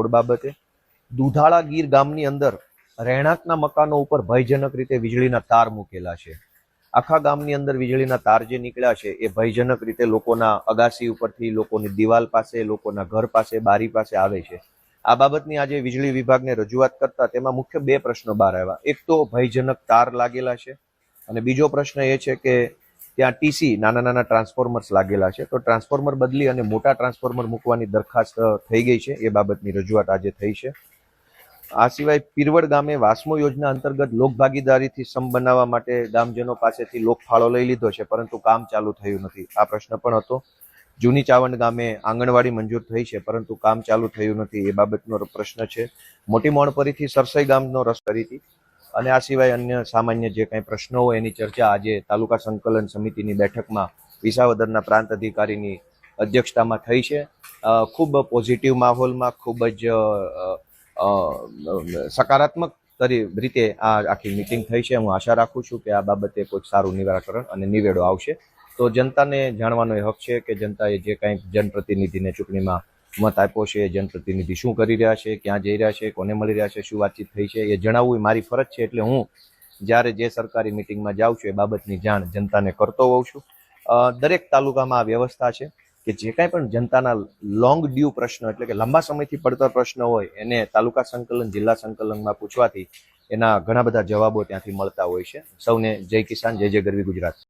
Road બાબતે, દુધાળા ગીર ગામની અંદર રહેણાંકના મકાનો ઉપર ભયજનક રીતે વીજળીના તાર મૂકેલા છે. આખા ગામની અંદર વીજળીના તાર જે નીકળ્યા છે એ ભયજનક રીતે લોકોના અગાસી ઉપરથી, લોકોની દિવાલ પાસે, લોકોના ઘર પાસે, બારી પાસે આવે છે. આ બાબતની આજે વીજળી વિભાગને રજૂઆત કરતા તેમાં મુખ્ય બે પ્રશ્નો બહાર આવ્યા. એક તો ભયજનક તાર લાગેલા છે અને બીજો પ્રશ્ન એ છે કે ત્યાં ટીસી નાના નાના ટ્રાન્સફોર્મર્સ લાગેલા છે. તો ટ્રાન્સફોર્મર બદલી અને મોટા ટ્રાન્સફોર્મર મૂકવાની દરખાસ્ત થઈ ગઈ છે. એ બાબતની રજૂઆત આજે થઈ છે. આ સિવાય પીરવડ ગામે વાસ્મો યોજના અંતર્ગત લોકભાગીદારીથી સંપ બનાવવા માટે ગામજનો પાસેથી લોકફાળો લઈ લીધો છે, પરંતુ કામ ચાલુ થયું નથી. આ પ્રશ્ન પણ હતો. જૂની ચાવંડ ગામે આંગણવાડી મંજૂર થઈ છે, પરંતુ કામ ચાલુ થયું નથી. એ બાબતનો પ્રશ્ન છે. મોટી મોણપરીથી સરસઈ ગામનો રસ્તો કરી હતી. અને આ સિવાય અન્ય સામાન્ય જે કંઈ પ્રશ્નો હોય એની ચર્ચા આજે તાલુકા સંકલન સમિતિની બેઠકમાં વિસાવદરના પ્રાંત અધિકારીની અધ્યક્ષતામાં થઈ છે. ખૂબ પોઝિટિવ માહોલમાં, ખૂબ જ સકારાત્મક રીતે આ આખી મિટિંગ થઈ છે. હું આશા રાખું છું કે આ બાબતે કોઈ સારું નિરાકરણ અને નિવેડો આવશે. તો જનતાને જાણવાનો એ હક છે કે જનતાએ જે કાંઈ જનપ્રતિનિધિને ચૂંટણીમાં મત આપ્યો છે, જનપ્રતિનિધિ શું કરી રહ્યા છે, ક્યાં જઈ રહ્યા છે, કોને મળી રહ્યા છે, શું વાતચીત થઈ છે, એ જણાવવું એ મારી ફરજ છે. એટલે હું જ્યારે જે સરકારી મિટિંગમાં જાઉં છું એ બાબતની જાણ જનતાને કરતો હોઉં છું. દરેક તાલુકામાં આ વ્યવસ્થા છે કે જે કાંઈ પણ જનતાના લોંગ ડ્યુ પ્રશ્ન, એટલે કે લાંબા સમયથી પડતર પ્રશ્ન હોય એને તાલુકા સંકલન, જિલ્લા સંકલનમાં પૂછવાથી એના ઘણા બધા જવાબો ત્યાંથી મળતા હોય છે. સૌને જય કિસાન, જય જય ગરવી ગુજરાત.